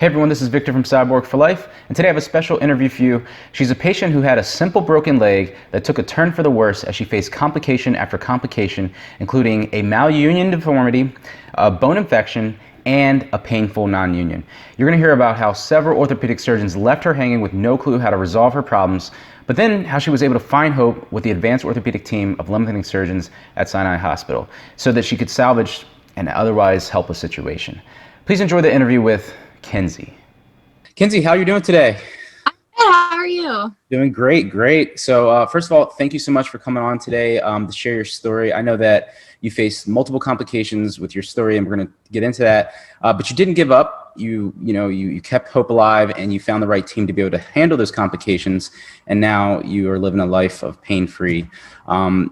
Hey everyone, this is Victor from Cyborg for Life, and today I have a special interview for you. She's a patient who had a simple broken leg that took a turn for the worse as she faced complication after complication, including a malunion deformity, a bone infection, and a painful non-union. You're going to hear about how several orthopedic surgeons left her hanging with no clue how to resolve her problems, but then how she was able to find hope with the advanced orthopedic team of lengthening surgeons at Sinai Hospital so that she could salvage an otherwise helpless situation. Please enjoy the interview with Kenzie. Kenzie, how are you doing today? I'm good. How are you? Doing great, great. So first of all, thank you so much for coming on today to share your story. I know that you faced multiple complications with your story, and we're going to get into that. But you didn't give up. You kept hope alive, and you found the right team to be able to handle those complications. And now you are living a life of pain-free.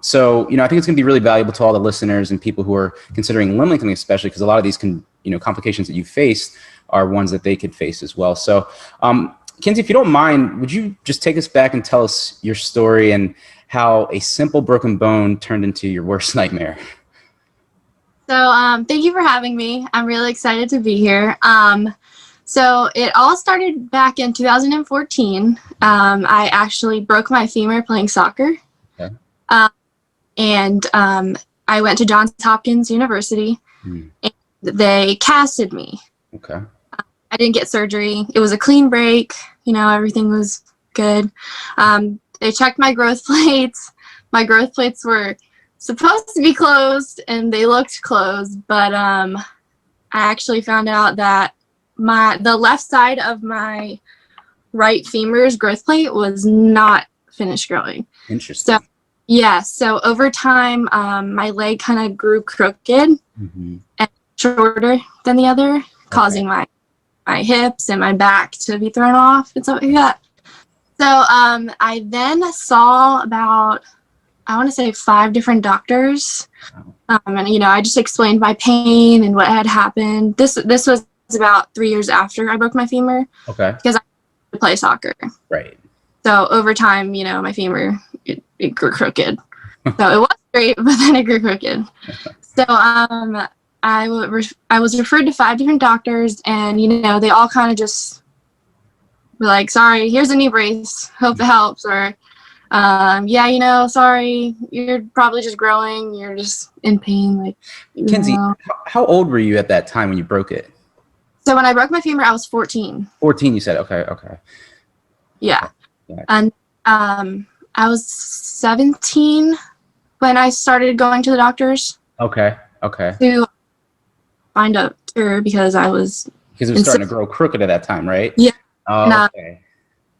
So I think it's going to be really valuable to all the listeners and people who are considering limb lengthening, especially because a lot of these complications that you faced are ones that they could face as well. So, Kenzie, if you don't mind, would you just take us back and tell us your story and how a simple broken bone turned into your worst nightmare? So, thank you for having me. I'm really excited to be here. So it all started back in 2014. I actually broke my femur playing soccer. Okay. And I went to Johns Hopkins University, and they casted me. Okay. I didn't get surgery. It was a clean break. Everything was good. They checked my growth plates. My growth plates were supposed to be closed, and they looked closed. But I actually found out that the left side of my right femur's growth plate was not finished growing. Interesting. So, yeah. So over time, my leg kind of grew crooked and shorter than the other, causing my hips and my back to be thrown off and stuff like that. So I then saw about, I want to say 5 different doctors. And I just explained my pain and what had happened. This was about 3 years after I broke my femur. Okay. Because I used to play soccer. Right. So over time, my femur, it grew crooked. So it was great, but then it grew crooked. So I was referred to 5 different doctors, and they all kind of just were like, sorry, here's a knee brace, hope it helps, or sorry, you're probably just growing, you're just in pain. Kenzie, how old were you at that time when you broke it? So when I broke my femur, I was 14. 14, you said. Okay. Yeah. And I was 17 when I started going to the doctors. Okay. To find a cure because it was starting to grow crooked at that time, right? Yeah. Oh, okay.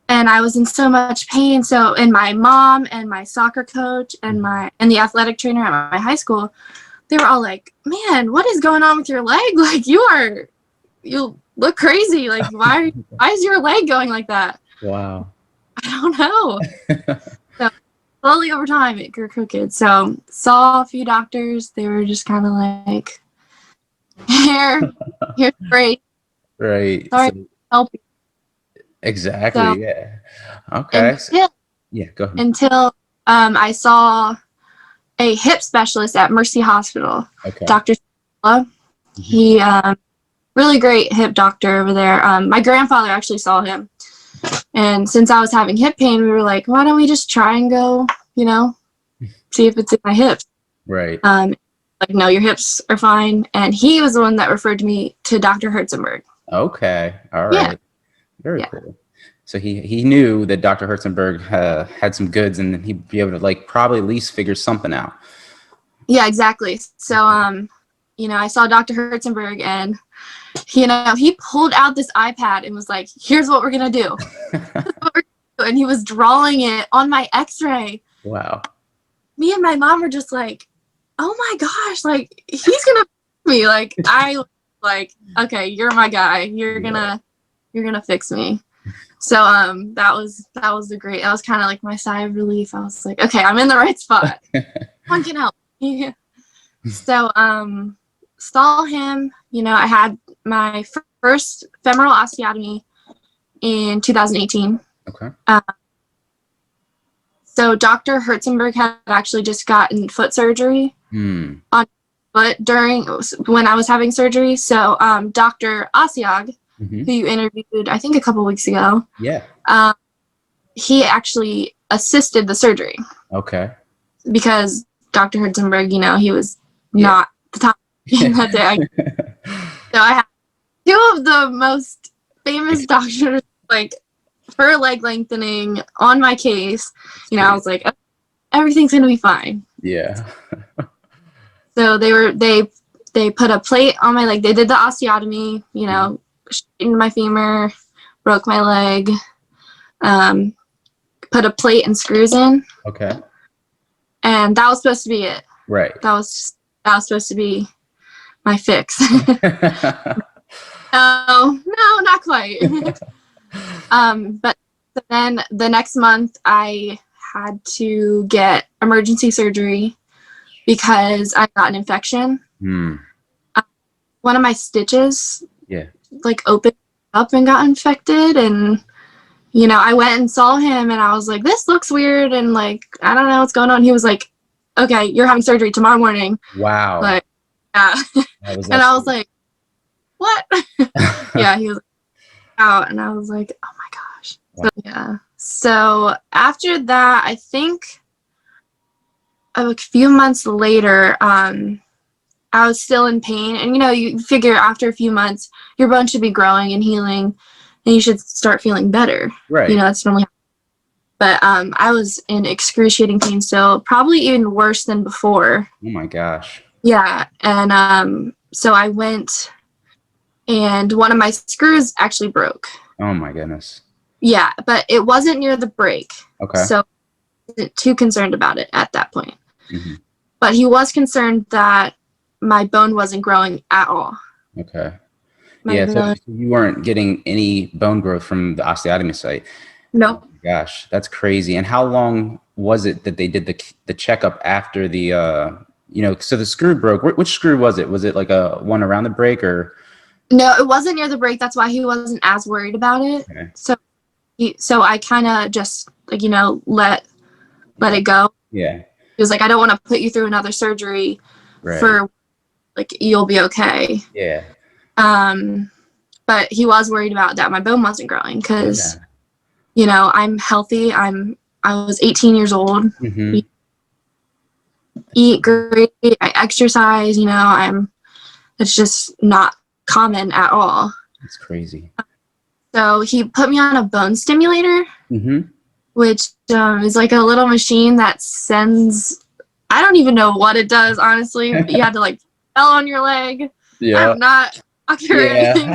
And I was in so much pain. So, and my mom and my soccer coach and the athletic trainer at my high school, they were all like, "Man, what is going on with your leg? Like you look crazy. Like why is your leg going like that?" Wow. I don't know. So slowly over time, it grew crooked. So saw a few doctors. They were just kind of like, here's great. Right. Sorry, help you. Exactly. So, yeah. Okay. Go ahead. Until I saw a hip specialist at Mercy Hospital. Okay. Dr. He really great hip doctor over there. My grandfather actually saw him. And since I was having hip pain, we were like, why don't we just try and go, see if it's in my hips. Right. No, your hips are fine. And he was the one that referred me to Dr. Herzenberg. Okay. All right. Yeah. Very cool. So he knew that Dr. Herzenberg had some goods, and he'd be able to probably at least figure something out. Yeah, exactly. So, I saw Dr. Herzenberg, and, he pulled out this iPad and was like, here's what we're going to do. And he was drawing it on my x-ray. Wow. Me and my mom were just like, oh my gosh, he's going to me. Okay, you're my guy. You're going to fix me. So, that was kind of my sigh of relief. I was like, okay, I'm in the right spot. One can help. Yeah. So, saw him, I had my first femoral osteotomy in 2018. Okay. So Dr. Herzenberg had actually just gotten foot surgery on foot when I was having surgery. So Dr. Asiag Mm-hmm. who you interviewed, I think, a couple weeks ago. Yeah. He actually assisted the surgery. Okay. Because Dr. Herzenberg, he was not the top in that day. So I had two of the most famous doctors, like, for leg lengthening on my case. I was like, oh, everything's gonna be fine. Yeah. So they put a plate on my leg. They did the osteotomy, straightened my femur, broke my leg, put a plate and screws in. Okay. And that was supposed to be it. Right. That was supposed to be my fix. No, not quite. But then the next month I had to get emergency surgery because I got an infection. One of my stitches opened up and got infected, and I went and saw him and I was like, this looks weird, and like, I don't know what's going on. He was like, okay, you're having surgery tomorrow morning. Wow. Like, yeah. And I was like, what? Yeah, he was out, and I was like, oh my gosh. Wow. So, yeah. So after that, I think a few months later, I was still in pain, and you figure after a few months your bone should be growing and healing, and you should start feeling better. Right. That's normally. But I was in excruciating pain still, probably even worse than before. Oh my gosh. Yeah, and so I went, and one of my screws actually broke. Oh my goodness. Yeah, but it wasn't near the break. Okay. So I wasn't too concerned about it at that point. Mm-hmm. But he was concerned that my bone wasn't growing at all. Okay. So you weren't getting any bone growth from the osteotomy site? Nope. Oh my gosh, that's crazy. And how long was it that they did the checkup after the, so the screw broke? Which screw was it? Was it like a one around the break or? No, it wasn't near the break. That's why he wasn't as worried about it. Okay. So I kind of just let it go. Yeah. He was like, I don't want to put you through another surgery for you'll be okay. Yeah. But he was worried about that my bone wasn't growing because, I'm healthy. I was 18 years old. Mm-hmm. Eat great. I exercise. It's just not common at all. That's crazy. So he put me on a bone stimulator, which is like a little machine that sends. I don't even know what it does, honestly. You had to fell on your leg. Yeah. I'm not anything.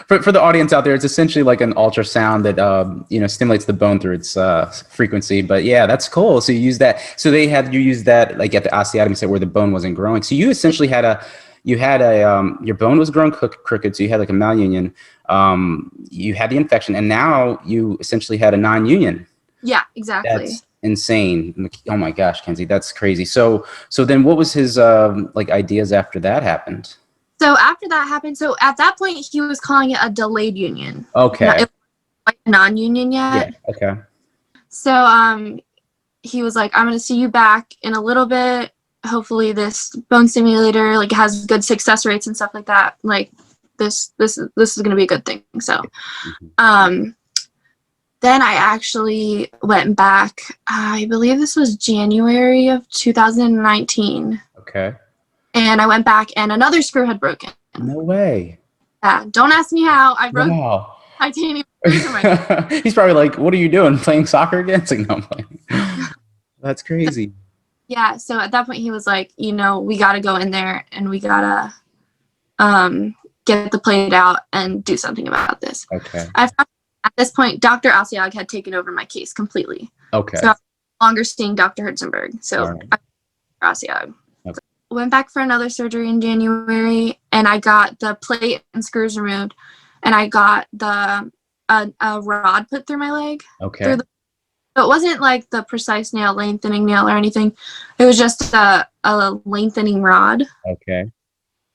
For the audience out there, it's essentially like an ultrasound that stimulates the bone through its frequency. But yeah, that's cool. So you use that. So they had you use that at the osteotomy site where the bone wasn't growing. So you essentially had your bone was growing crooked, so you had a malunion. You had the infection, and now you essentially had a non-union. Yeah, exactly. That's insane. Oh my gosh, Kenzie, that's crazy. So then what was his ideas after that happened? So after that happened, so at that point he was calling it a delayed union. Okay. It wasn't a non-union yet. Yeah. Okay. So he was like, I'm gonna see you back in a little bit. Hopefully this bone stimulator has good success rates and stuff like that. This is gonna be a good thing. So then I actually went back. I believe this was January of 2019. Okay. And I went back and another screw had broken. No way. Yeah. Don't ask me how. I broke titanium. He's probably like, what are you doing? Playing soccer again? It's like, no, I'm playing. That's crazy. Yeah. So at that point he was like, we got to go in there and we got to get the plate out and do something about this. Okay. At this point, Dr. Asiag had taken over my case completely. Okay. So I was no longer seeing Dr. Herzenberg. So Dr. Asiag. Okay. Went back for another surgery in January, and I got the plate and screws removed, and I got a rod put through my leg. Okay. So it wasn't like the precise nail, lengthening nail or anything. It was just a lengthening rod. Okay.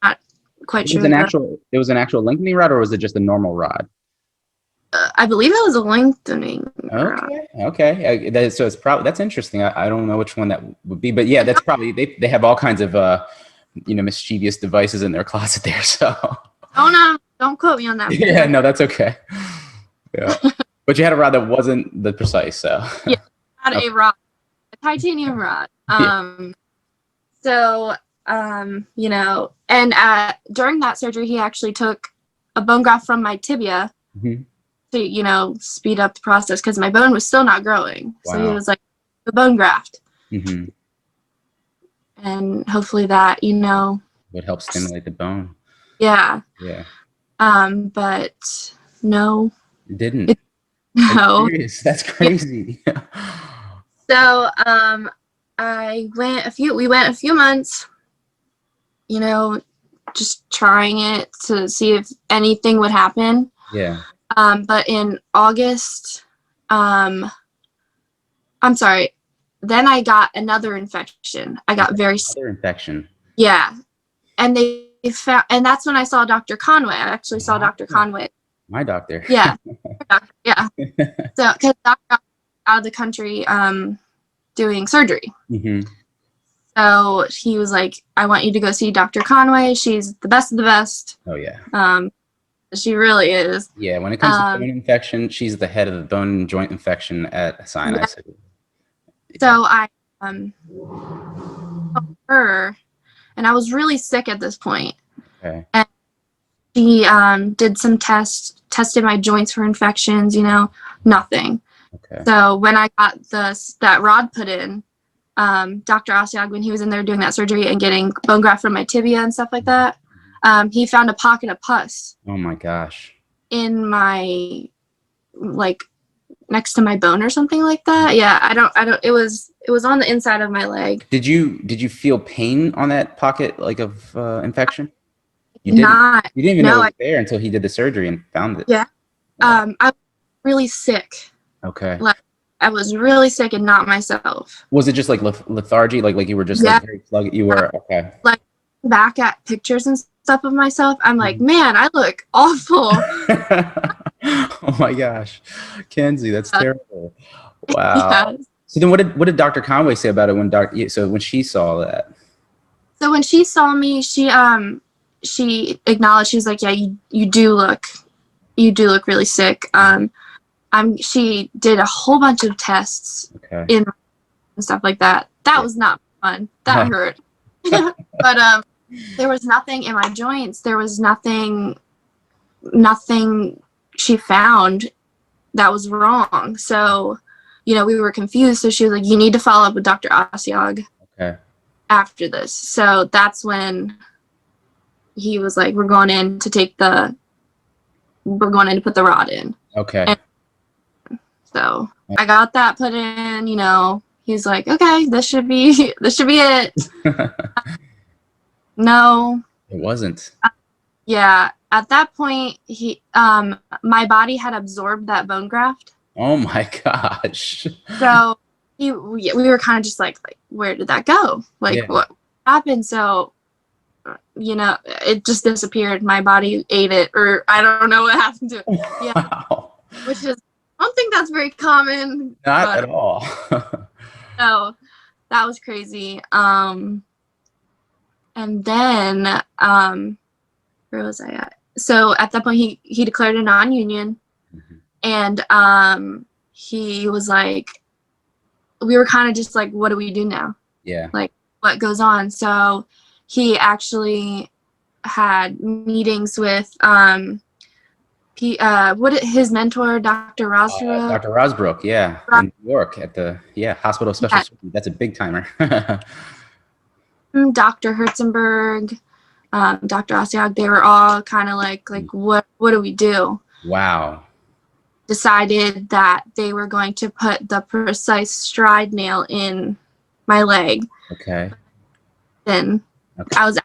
Not quite sure. It was an actual lengthening rod, or was it just a normal rod? I believe it was a lengthening rod. Okay. That's interesting. I don't know which one that would be, but yeah, that's probably they have all kinds of mischievous devices in their closet there. So. Don't Don't quote me on that. Yeah, no, that's okay. Yeah. But you had a rod that wasn't the precise, so. Yeah, I had Okay. a rod, a titanium rod. So, you know, and during that surgery, he actually took a bone graft from my tibia to, you know, speed up the process because my bone was still not growing. Wow. So he was like, the bone graft. Mm-hmm. And hopefully that, you know, would help stimulate the bone. Yeah. Yeah. But no. It didn't. No. That's crazy. So, we went a few months, you know, just trying it to see if anything would happen. Yeah. But in August, I'm sorry, then I got another infection. I got very sick. Another infection. Yeah. And they found, and that's when I saw Dr. Conway. I actually saw Dr. Conway. My doctor. Yeah. Yeah. So, because Dr. out of the country doing surgery. Mm-hmm. So he was like, I want you to go see Dr. Conway. She's the best of the best. Oh, yeah. She really is. Yeah, when it comes to bone infection, she's the head of the bone and joint infection at Sinai. Yeah. So I her, and I was really sick at this point. Okay. And she did some tests, tested my joints for infections, you know, nothing. Okay. So when I got that rod put in, Dr. Asiag, when he was in there doing that surgery and getting bone graft from my tibia and stuff like that, he found a pocket of pus. Oh my gosh. In my, like, next to my bone or something like that. Yeah, I don't. It was on the inside of my leg. Did you feel pain on that pocket, like, of infection? You didn't. You didn't even know it was there until he did the surgery and found it. Yeah. I was really sick. Okay. Like, I was really sick and not myself. Was it just like lethargy, like you were just like very sluggish? You were okay. Like, back at pictures and stuff of myself, I'm like, man, I look awful. Oh my gosh, Kenzie, that's terrible. Wow. Yeah. So then, what did Dr. Conway say about it when she saw that? So when she saw me, she acknowledged. She was like, yeah, you do look really sick. She did a whole bunch of tests and stuff like that. That was not fun. That hurt. But there was nothing in my joints. There was nothing she found that was wrong. So, you know, we were confused. So she was like, you need to follow up with Dr. Asiag after this. So that's when he was like, we're going in to put the rod in. Okay. And so I got that put in, you know, he's like, okay, this should be it. No. It wasn't. Yeah. At that point, my body had absorbed that bone graft. Oh my gosh. So we were kind of just like, where did that go? Like, what happened? So, you know, it just disappeared. My body ate it, or I don't know what happened to it. Yeah. Wow. Which is, I don't think that's very common. Not at all. So that was crazy. And then, where was I at? So at that point, he declared a non-union, and he was like, we were kind of just like, what do we do now? Yeah. Like, what goes on? So he actually had meetings with his mentor, Dr. Rosbrook. Dr. Rosbrook, in New York at the hospital of special surgery. That's a big timer. Dr. Herzenberg, Dr. Asiag, they were all kind of like what do we do? Wow. Decided that they were going to put the precise stride nail in my leg. Okay. Then I was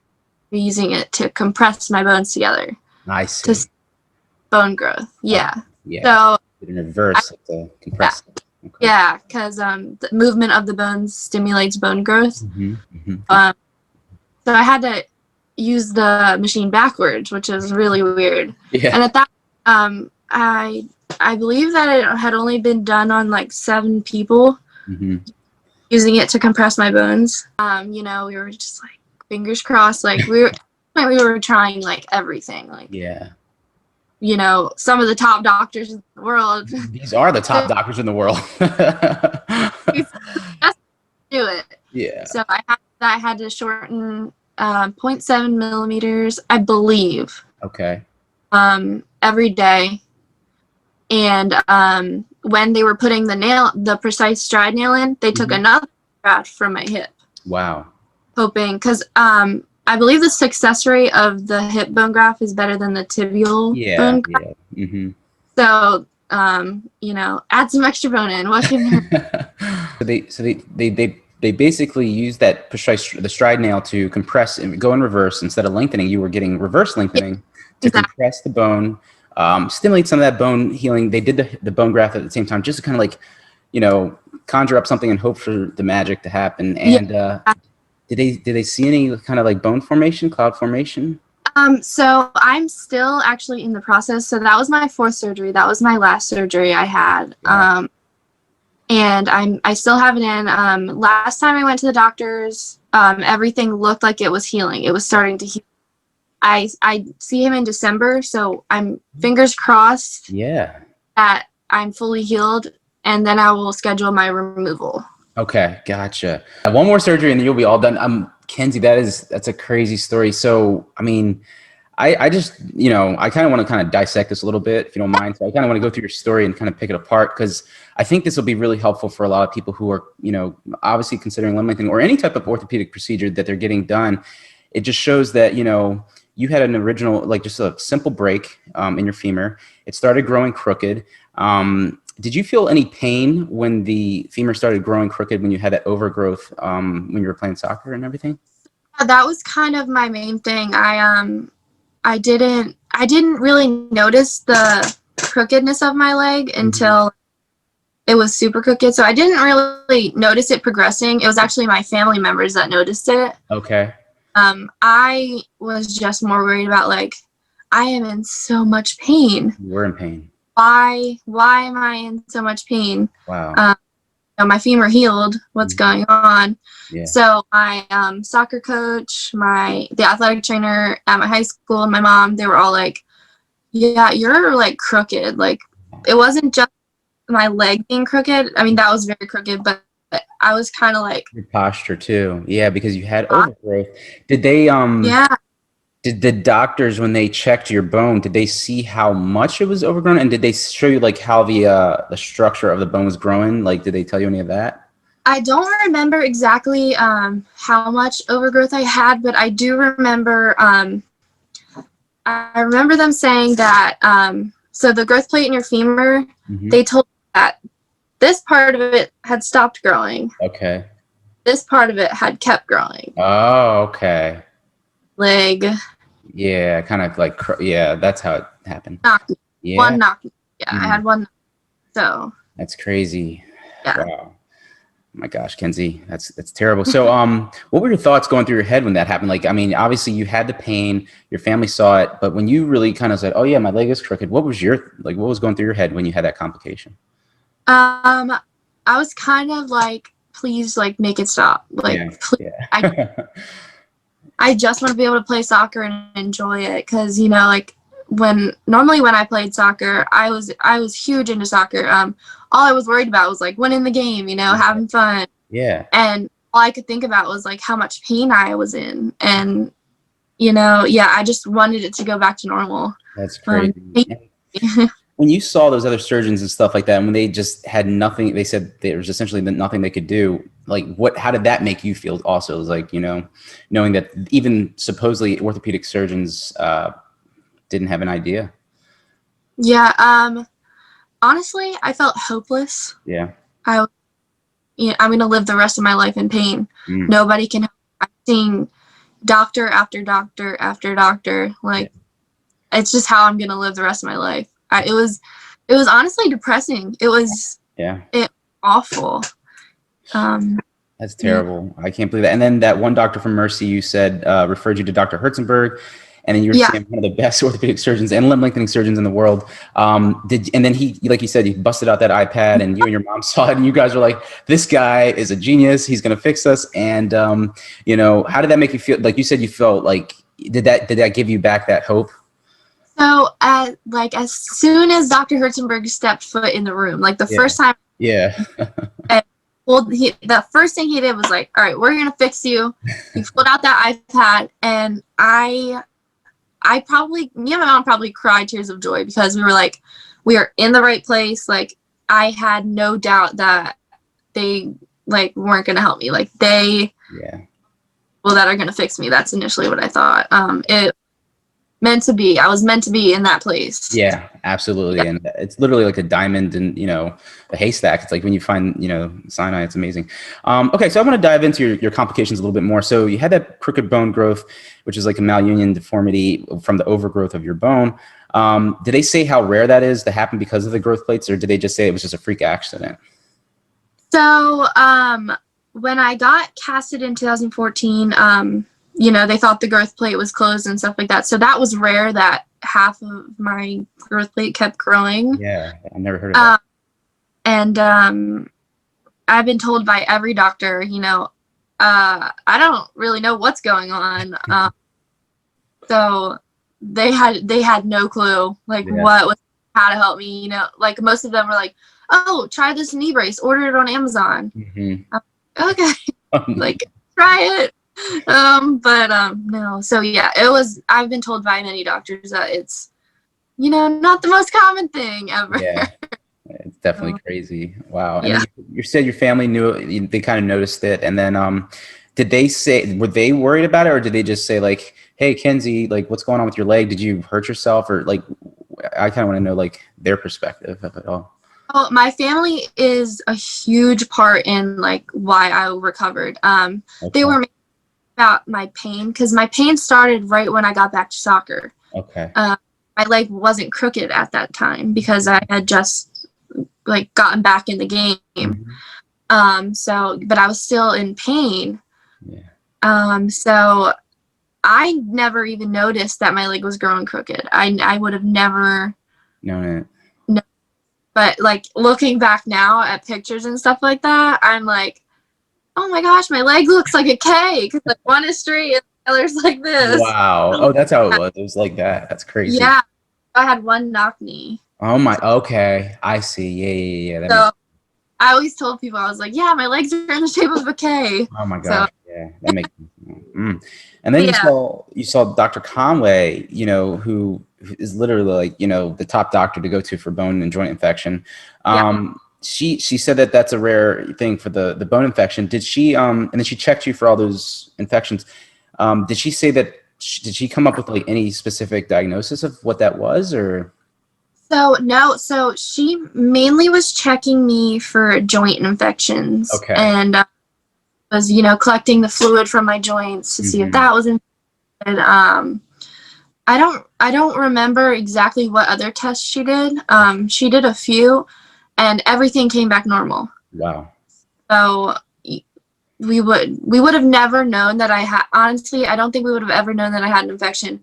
using it to compress my bones together. Nice. To bone growth. Yeah. So in reverse to compress. Yeah, because the movement of the bones stimulates bone growth. So I had to use the machine backwards, which is really weird. Yeah. And at that, I believe that it had only been done on like 7 people, using it to compress my bones. You know, we were just like fingers crossed, like we were trying like everything, like you know, some of the top doctors in the world. These are the top doctors in the world. Just do it. Yeah. So I had to shorten 0.7 millimeters, I believe. Okay. Every day. And when they were putting the precise stride nail in, they took another graft from my hip. Wow. Hoping, because I believe the success rate of the hip bone graft is better than the tibial bone graft. Yeah. Mm-hmm. So, you know, add some extra bone in. What can hurt? So they basically use that precise, the stride nail to compress and go in reverse. Instead of lengthening, you were getting reverse lengthening to compress the bone, stimulate some of that bone healing. They did the bone graft at the same time, just to kind of like, you know, conjure up something and hope for the magic to happen. And did they see any kind of like bone formation, cloud formation? So I'm still actually in the process. So that was my 4th surgery. That was my last surgery I had. And I still have it in. Last time I went to the doctors, everything looked like it was healing. It was starting to heal. I see him in December, so I'm fingers crossed that I'm fully healed, and then I will schedule my removal. Okay, gotcha. One more surgery and then you'll be all done. Kenzie, that's a crazy story. So, I mean, I just, you know, I kind of want to kind of dissect this a little bit, if you don't mind. So I kind of want to go through your story and kind of pick it apart, because I think this will be really helpful for a lot of people who are, you know, obviously considering limb lengthening or any type of orthopedic procedure that they're getting done. It just shows that, you know, you had an original, like just a simple break in your femur. It started growing crooked. Did you feel any pain when the femur started growing crooked, when you had that overgrowth when you were playing soccer and everything? That was kind of my main thing. I didn't really notice the crookedness of my leg until it was super crooked. So I didn't really notice it progressing. It was actually my family members that noticed it. Okay. I was just more worried about, like, I am in so much pain. You were in pain. Why am I in so much pain? Wow. You know, my femur healed. What's going on? Yeah. So my soccer coach, the athletic trainer at my high school, and my mom, they were all like, yeah, you're like crooked. Like, it wasn't just my leg being crooked. I mean, that was very crooked, but I was kind of like, your posture too. Yeah, because you had overgrowth. Did they did the doctors, when they checked your bone, did they see how much it was overgrown, and did they show you like how the structure of the bone was growing? Like, did they tell you any of that? I don't remember exactly how much overgrowth I had, but I do remember I remember them saying that so the growth plate in your femur, they told me that this part of it had stopped growing. Okay. This part of it had kept growing. Oh, okay. Leg. Yeah, kind of like, yeah, that's how it happened. One knock-knee. Yeah, I had one. So. That's crazy. Yeah. Wow. My gosh, Kenzie, that's terrible. So, what were your thoughts going through your head when that happened? Like, I mean, obviously you had the pain, your family saw it, but when you really kind of said, "Oh yeah, my leg is crooked," what was going through your head when you had that complication? I was kind of like, please, like, make it stop. Like, please. I just want to be able to play soccer and enjoy it, because, you know, like, normally when I played soccer, I was huge into soccer. All I was worried about was like winning the game, you know, having fun. Yeah. And all I could think about was like how much pain I was in, and, you know, yeah, I just wanted it to go back to normal. That's crazy. When you saw those other surgeons and stuff like that, and when they just had nothing, they said there was essentially nothing they could do. Like, how did that make you feel? Also, it was like, you know, knowing that even supposedly orthopedic surgeons didn't have an idea. Yeah. Honestly, I felt hopeless. Yeah. I'm going to live the rest of my life in pain. Nobody can help. I've seen doctor after doctor after doctor. Like, it's just how I'm going to live the rest of my life. It was honestly depressing. It was awful. That's terrible. I can't believe that. And then that one doctor from Mercy, you said, referred you to Dr. Herzenberg, and then you were seeing one of the best orthopedic surgeons and limb lengthening surgeons in the world. And then he, like you said, you busted out that iPad, and you and your mom saw it, and you guys were like, "This guy is a genius. He's going to fix us." And you know, how did that make you feel? Like you said, you felt like, did that give you back that hope? So as soon as Dr. Herzenberg stepped foot in the room, like the first time, well, the first thing he did was like, all right, we're gonna fix you. He pulled out that iPad, and me and my mom probably cried tears of joy, because we were like, we are in the right place. Like, I had no doubt that they like weren't gonna help me. Like, that are gonna fix me. That's initially what I thought. It meant to be. I was meant to be in that place. Yeah, absolutely. Yeah. And it's literally like a diamond in, a haystack. It's like when you find, Sinai, it's amazing. Okay, so I want to dive into your complications a little bit more. So you had that crooked bone growth, which is like a malunion deformity from the overgrowth of your bone. Did they say how rare that is to happen because of the growth plates, or did they just say it was just a freak accident? So when I got casted in 2014, they thought the growth plate was closed and stuff like that. So that was rare, that half of my growth plate kept growing. Yeah, I never heard of that. And I've been told by every doctor, I don't really know what's going on. So they had no clue, like, how to help me. Like, most of them were like, oh, try this knee brace, order it on Amazon. Okay, like, try it. No. So yeah, I've been told by many doctors that it's, not the most common thing ever. Yeah, it's definitely crazy. Wow. And then you said your family knew, they kind of noticed it. And then, did they say, were they worried about it, or did they just say like, hey, Kenzie, like, what's going on with your leg? Did you hurt yourself? Or like, I kind of want to know like their perspective of it all. Oh, my family is a huge part in like why I recovered. They were about my pain, because my pain started right when I got back to soccer. Okay. My leg wasn't crooked at that time because I had just like gotten back in the game. But I was still in pain. So I never even noticed that my leg was growing crooked. I would have never known it. No. But like, looking back now at pictures and stuff like that, I'm like, oh my gosh, my leg looks like a K, because like one is straight and the other's like this. Wow. Oh, that's how it was. It was like that. That's crazy. Yeah. I had one knock-knee. Oh my. Okay. I see. Yeah. So I always told people, I was like, yeah, my legs are in the shape of a K. Oh my gosh. Yeah. That makes sense. And then you saw Dr. Conway, who is literally like, the top doctor to go to for bone and joint infection. She said that that's a rare thing for the bone infection. Did she, and then she checked you for all those infections. Did she say that, did she come up with like any specific diagnosis of what that was, or? So no, so she mainly was checking me for joint infections. Okay. And was, collecting the fluid from my joints to see if that was infected. I don't remember exactly what other tests she did. She did a few, and everything came back normal. Wow. So we would have never known that I had, honestly, I don't think we would have ever known that I had an infection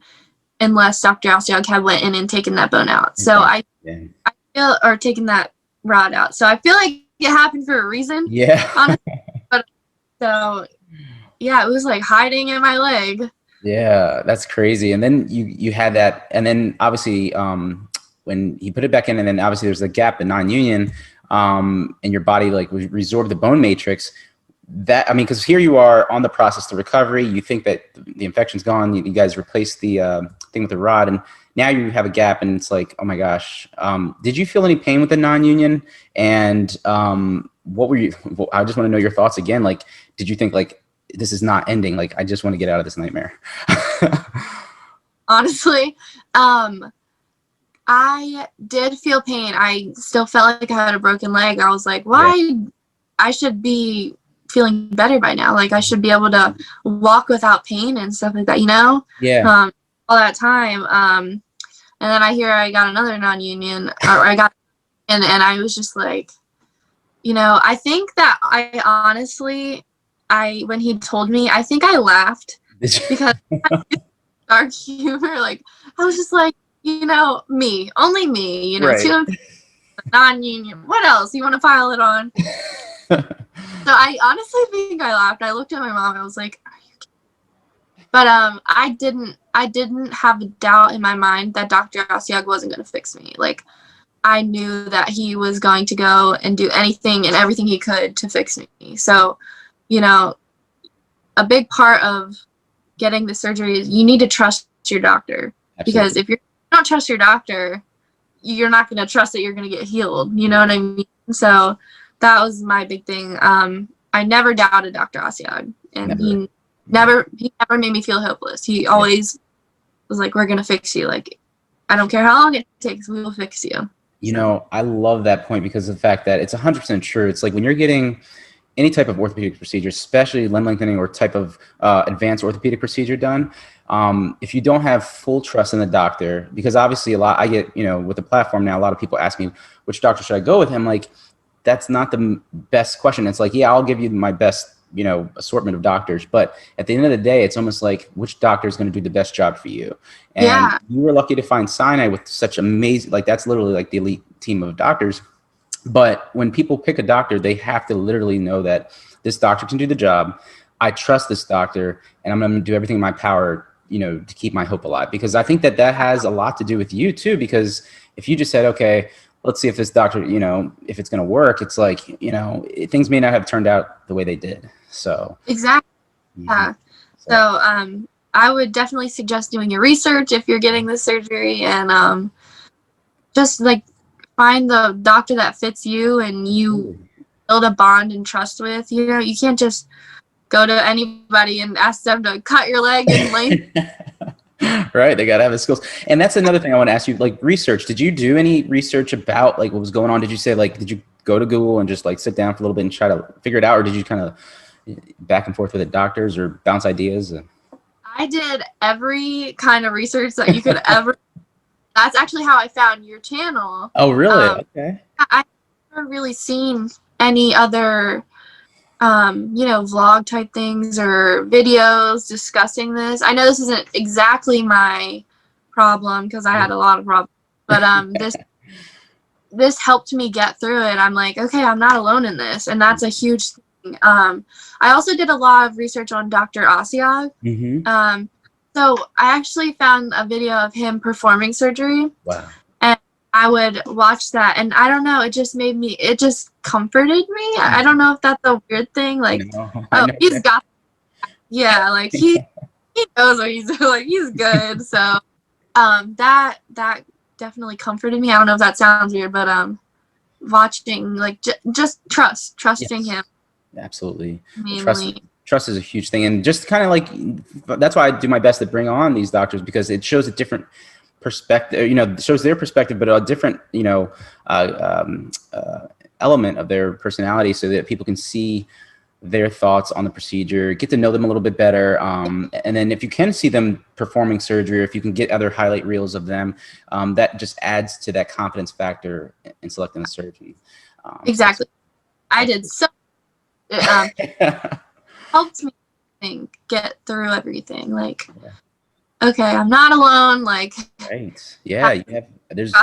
unless Dr. Alciog had went in and taken that bone out. So I feel, or taken that rod out. So I feel like it happened for a reason. Yeah. Honestly. But so yeah, it was like hiding in my leg. Yeah, that's crazy. And then you had that, and then obviously when he put it back in, and then obviously there's a gap in non-union, and your body like resorbed the bone matrix. That, I mean, because here you are on the process to recovery, you think that the infection's gone, you guys replaced the thing with the rod, and now you have a gap, and it's like, oh my gosh. Did you feel any pain with the non-union? And what were you, I just want to know your thoughts again. Like, did you think like, this is not ending, like I just want to get out of this nightmare? Honestly, I did feel pain. I still felt like I had a broken leg. I was like, why? I should be feeling better by now. Like, I should be able to walk without pain and stuff like that, all that time. And then I hear I got another non-union, or I got, and I was just like, I think that I honestly, when he told me, I think I laughed because dark humor. Like, I was just like, me, only me, right. Non-union. What else? You want to pile it on? So I honestly think I laughed. I looked at my mom. I was like, are you kidding? But I didn't have a doubt in my mind that Dr. Asiag wasn't going to fix me. Like, I knew that he was going to go and do anything and everything he could to fix me. So, you know, a big part of getting the surgery is you need to trust your doctor. Absolutely. Because if you don't trust your doctor, you're not going to trust that you're going to get healed. You know what I mean? So that was my big thing. I never doubted Dr. Asiag, and he never made me feel hopeless. He always was like, "We're going to fix you. Like, I don't care how long it takes, we will fix you." You know, I love that point because of the fact that it's 100% true. It's like when you're getting any type of orthopedic procedure, especially limb lengthening or type of advanced orthopedic procedure done, if you don't have full trust in the doctor, because obviously I get, you know, with the platform now, a lot of people ask me, which doctor should I go with? I'm like, that's not the best question. It's like, yeah, I'll give you my best, you know, assortment of doctors. But at the end of the day, it's almost like which doctor is going to do the best job for you. And you were lucky to find Sinai with such amazing, like that's literally like the elite team of doctors. But when people pick a doctor, they have to literally know that this doctor can do the job. I trust this doctor, and I'm going to do everything in my power, you know, to keep my hope alive. Because I think that that has a lot to do with you too. Because if you just said, okay, let's see if this doctor, you know, if it's going to work, it's like, you know, things may not have turned out the way they did. So exactly. Yeah. So I would definitely suggest doing your research if you're getting this surgery, and just like find the doctor that fits you and you build a bond and trust with. You know, you can't just go to anybody and ask them to cut your leg and length. Right, they got to have the skills. And that's another thing I want to ask you, like research. Did you do any research about like what was going on? Did you say like, did you go to Google and just like sit down for a little bit and try to figure it out? Or did you kind of back and forth with the doctors or bounce ideas? I did every kind of research that you could ever. That's actually how I found your channel. Oh, really? Okay. I've never really seen any other, you know, vlog type things or videos discussing this. I know this isn't exactly my problem because I had a lot of problems, but this helped me get through it. I'm like, okay, I'm not alone in this, and that's a huge thing. I also did a lot of research on Dr. Asiag. So I actually found a video of him performing surgery. Wow. And I would watch that, and I don't know, it just comforted me. I don't know if that's a weird thing. Like, oh, he's got, yeah, like he knows what he's doing. Like, he's good. So that definitely comforted me. I don't know if that sounds weird, but watching, like, just trusting him. Absolutely. Mainly. Trust is a huge thing, and just kind of like that's why I do my best to bring on these doctors, because it shows a different perspective. You know, it shows their perspective, but a different, you know, element of their personality, so that people can see their thoughts on the procedure, get to know them a little bit better, and then if you can see them performing surgery, or if you can get other highlight reels of them, that just adds to that confidence factor in selecting a surgeon. Exactly. I did so. Helped me get through everything. Like, okay, I'm not alone. Like, right. Yeah, there's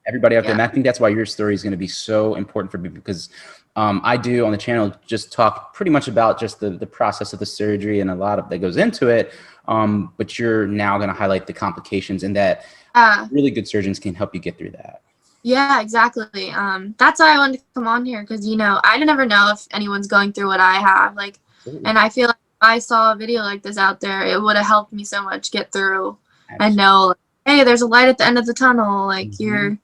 everybody out there, and I think that's why your story is going to be so important for me, because I do on the channel just talk pretty much about just the process of the surgery and a lot of that goes into it, but you're now going to highlight the complications, and that really good surgeons can help you get through that. Yeah, exactly. That's why I wanted to come on here, because, you know, I never know if anyone's going through what I have. Like, and I feel like if I saw a video like this out there, it would have helped me so much get through. And know, like, hey, there's a light at the end of the tunnel. Like, you're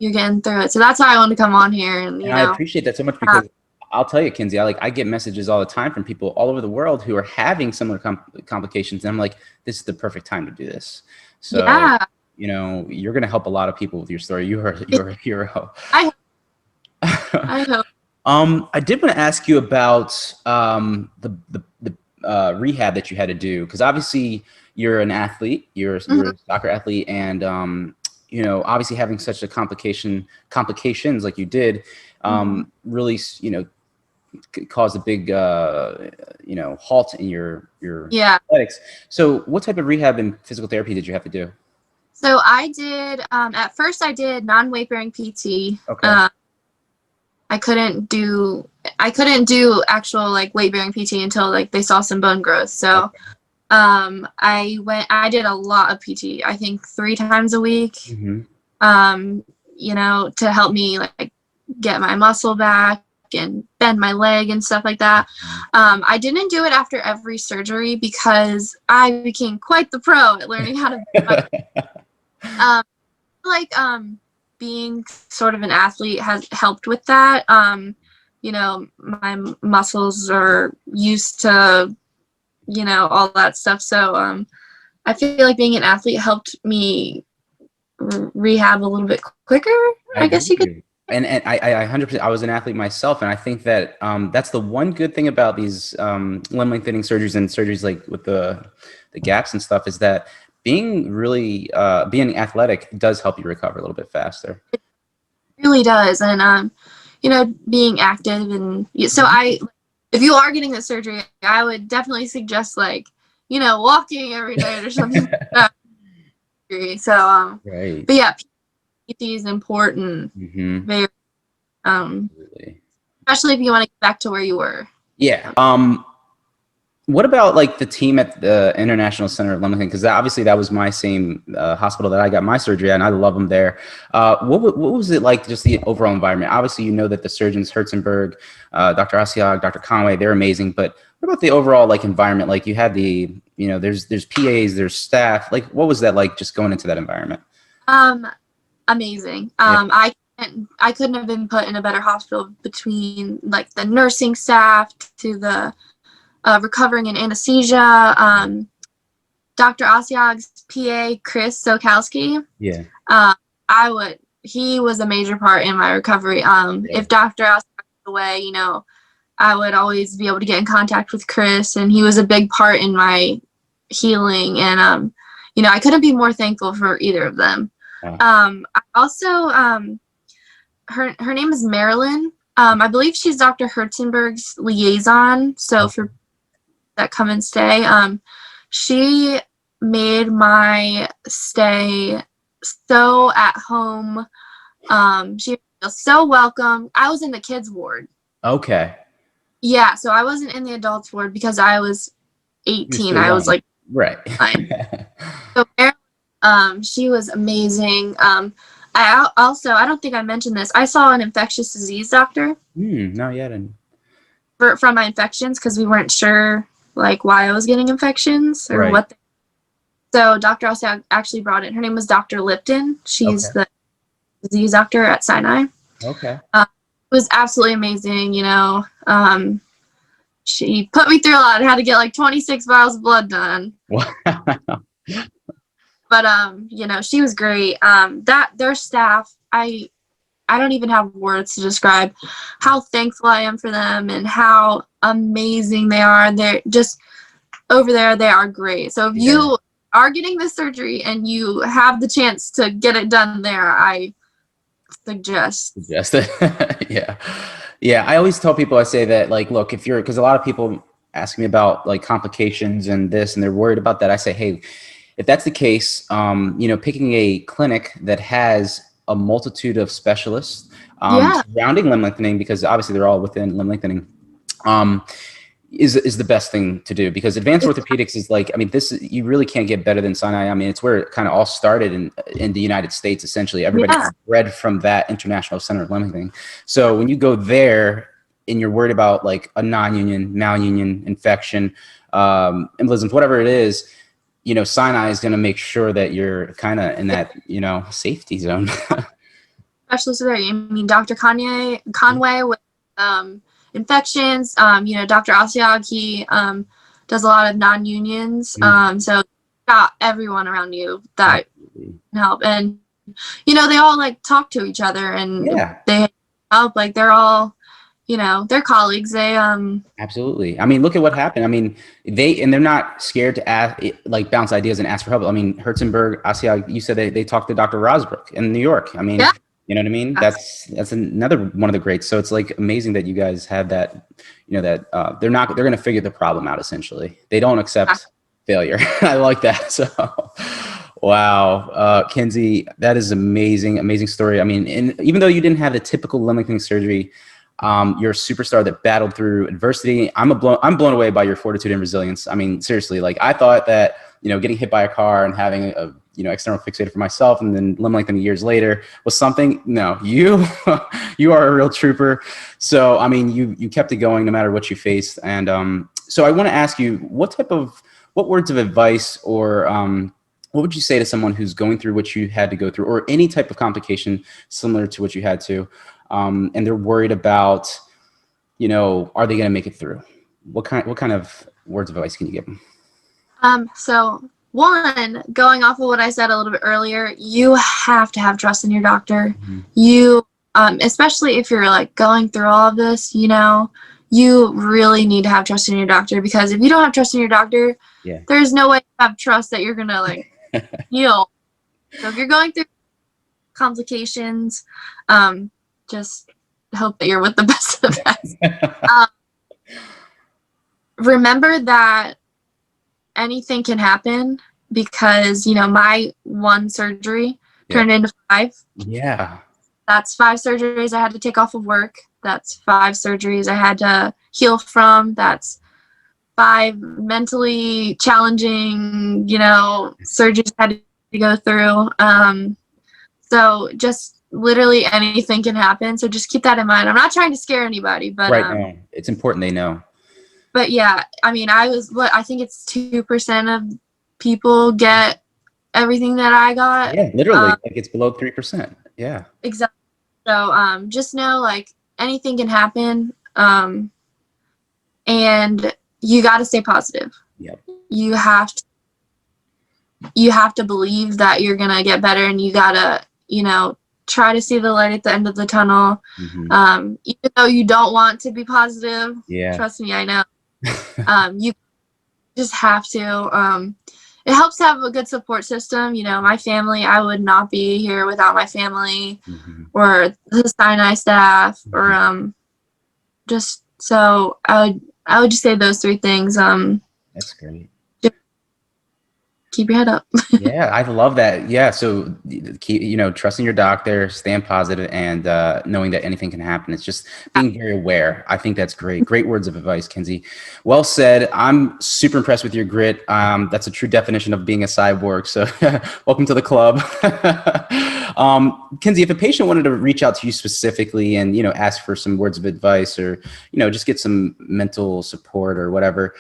getting through it. So that's why I wanted to come on here. And you know, I appreciate that so much, because I'll tell you, Kenzie, I get messages all the time from people all over the world who are having similar complications, and I'm like, this is the perfect time to do this. So you know, you're going to help a lot of people with your story. You're a hero. I hope. I did want to ask you about the rehab that you had to do, because obviously you're an athlete, you're a soccer athlete, and you know, obviously having such a complications like you did, really, you know, caused a big you know, halt in your athletics. So what type of rehab and physical therapy did you have to do? So I did, at first I did non-weight bearing PT. Okay. I couldn't do actual like weight bearing PT until like they saw some bone growth. So I did a lot of PT, I think 3 times a week, you know, to help me like get my muscle back and bend my leg and stuff like that. I didn't do it after every surgery because I became quite the pro at learning how to being sort of an athlete has helped with that. You know, my muscles are used to, you know, all that stuff. So I feel like being an athlete helped me rehab a little bit quicker, I guess you could. And I 100%, I was an athlete myself. And I think that that's the one good thing about these limb lengthening surgeries and surgeries like with the gaps and stuff is that being really, being athletic does help you recover a little bit faster. It really does. And, you know, being active and so if you are getting the surgery, I would definitely suggest like, you know, walking every night or something like that. So, but yeah, PT is important. Very, especially if you want to get back to where you were. Yeah. What about like the team at the International Center of Limb Lengthening? Because obviously that was my same hospital that I got my surgery at, and I love them there. What was it like, just the overall environment? Obviously, you know that the surgeons, Herzenberg, Dr. Asiag, Dr. Conway, they're amazing. But what about the overall like environment? Like you had the, you know, there's PAs, there's staff. Like what was that like just going into that environment? Amazing. I couldn't have been put in a better hospital between like the nursing staff to the recovering in anesthesia. Dr. Asiag's PA, Chris Sokowski. Yeah. He was a major part in my recovery. If Dr. Asiag was away, you know, I would always be able to get in contact with Chris, and he was a big part in my healing. And, you know, I couldn't be more thankful for either of them. I also, her name is Marilyn. I believe she's Dr. Herzenberg's liaison. So for that come and stay, she made my stay so at home. She was so welcome. I was in the kids ward. Okay. Yeah, so I wasn't in the adults ward because I was 18. I was like, right. So she was amazing. I don't think I mentioned this. I saw an infectious disease doctor. No, you hadn't. From my infections, because we weren't sure like why I was getting infections or what. So Dr. Asiag actually brought it. Her name was Dr. Lipton. She's the disease doctor at Sinai. Okay. It was absolutely amazing. You know, she put me through a lot. I had to get like 26 vials of blood done. Wow. But you know, she was great. Their staff, I don't even have words to describe how thankful I am for them and how amazing they are. They're just over there. They are great. So if you are getting this surgery and you have the chance to get it done there, I suggest it. Yeah. I always tell people, I say that like, look, if you're, because a lot of people ask me about like complications and this, and they're worried about that. I say, hey, if that's the case, you know, picking a clinic that has a multitude of specialists surrounding limb lengthening, because obviously they're all within limb lengthening, is the best thing to do, because advanced orthopedics is like, I mean, you really can't get better than Sinai. I mean, it's where it kind of all started in the United States, essentially. Everybody's bred from that International Center of Limb Lengthening. So when you go there and you're worried about like a non-union, malunion, infection, embolisms, whatever it is, you know, Sinai is going to make sure that you're kind of in that, you know, safety zone. Specialists there. I mean, Dr. Conway with infections. You know, Dr. Asiag, he does a lot of non-unions. So got everyone around you that can help. And, you know, they all like talk to each other and they help. Like they're all, you know, they're colleagues. They absolutely. I mean, look at what happened. I mean, they're not scared to ask, like bounce ideas and ask for help. I mean, Herzenberg, Asiag, you said they talked to Dr. Rosbrook in New York. I mean, you know what I mean? That's another one of the greats. So it's like amazing that you guys have that, you know, that they're going to figure the problem out. Essentially, they don't accept failure. I like that. So, wow. Kenzie, that is amazing. Amazing story. I mean, and even though you didn't have the typical limb lengthening surgery, You're a superstar that battled through adversity. I'm blown away by your fortitude and resilience. I mean, seriously, like I thought that, getting hit by a car and having a, external fixator for myself and then limb lengthening years later was something. No, you, you are a real trooper. So, I mean, you kept it going no matter what you faced. And so I want to ask you, what words of advice or what would you say to someone who's going through what you had to go through or any type of complication similar to what you had to, and they're worried about, are they going to make it through? What kind of words of advice can you give them? So one, going off of what I said a little bit earlier, you have to have trust in your doctor. Mm-hmm. You, especially if you're like going through all of this, you really need to have trust in your doctor, because if you don't have trust in your doctor, there's no way to have trust that you're going to like heal. So if you're going through complications, just hope that you're with the best of the best. Remember that anything can happen, because my one surgery turned into 5. Yeah, that's 5 surgeries I had to take off of work. That's 5 surgeries I had to heal from. That's 5 mentally challenging surgeries I had to go through. So just literally anything can happen, so just keep that in mind. I'm not trying to scare anybody, but no, it's important they know. But yeah, I mean, I think it's 2% of people get everything that I got. Yeah, literally, like it's below 3%. Yeah, exactly. So just know, like, anything can happen, and you got to stay positive. Yep. You have to believe that you're gonna get better, and you gotta try to see the light at the end of the tunnel. Mm-hmm. Even though you don't want to be positive, trust me, I know. You just have to. It helps to have a good support system. My family, I would not be here without my family, mm-hmm. or the Sinai staff, mm-hmm. or just so I would just say those 3 things. That's great. Keep your head up. Yeah, I love that. Yeah, so keep, trusting your doctor, staying positive, and knowing that anything can happen. It's just being very aware. I think that's great. Great words of advice, Kenzie. Well said. I'm super impressed with your grit. That's a true definition of being a cyborg. So welcome to the club. Kenzie, if a patient wanted to reach out to you specifically and, ask for some words of advice or, just get some mental support or whatever,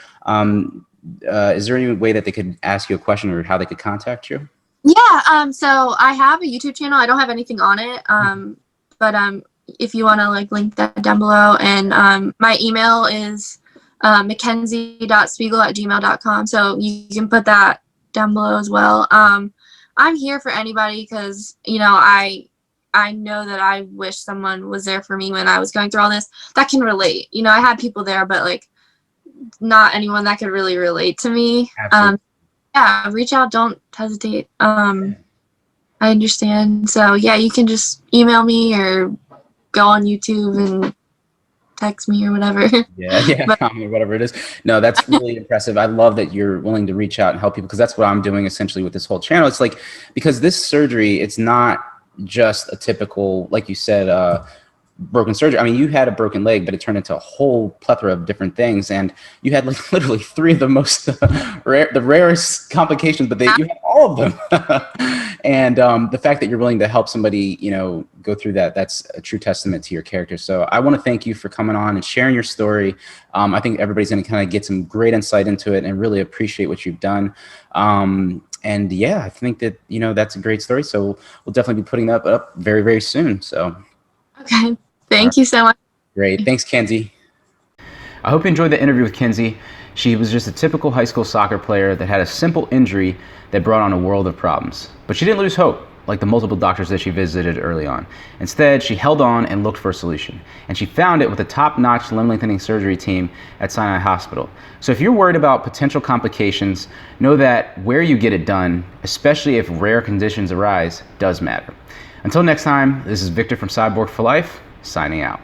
is there any way that they could ask you a question or how they could contact you? Yeah, so I have a YouTube channel. I don't have anything on it, but if you want to link that down below, and my email is mackenzie.spiegel@gmail.com, so you can put that down below as well. I'm here for anybody, because I know that I wish someone was there for me when I was going through all this that can relate. I had people there, but not anyone that could really relate to me. Yeah, reach out, don't hesitate. I understand. So yeah, you can just email me or go on YouTube and text me or whatever. Comment or whatever it is. No, that's really impressive. I love that you're willing to reach out and help people, because that's what I'm doing essentially with this whole channel. It's because this surgery, it's not just a typical, like you said, broken surgery. I mean, you had a broken leg, but it turned into a whole plethora of different things, and you had literally 3 of the most the rarest complications, but you had all of them. And the fact that you're willing to help somebody, go through that's a true testament to your character. So I want to thank you for coming on and sharing your story. I think everybody's going to kind of get some great insight into it and really appreciate what you've done. And yeah, I think that, that's a great story. So we'll definitely be putting that up very, very soon. So. Okay. Thank you so much. Great. Thanks, Kenzie. I hope you enjoyed the interview with Kenzie. She was just a typical high school soccer player that had a simple injury that brought on a world of problems. But she didn't lose hope, like the multiple doctors that she visited early on. Instead, she held on and looked for a solution. And she found it with a top-notch limb lengthening surgery team at Sinai Hospital. So if you're worried about potential complications, know that where you get it done, especially if rare conditions arise, does matter. Until next time, this is Victor from Cyborg for Life, signing out.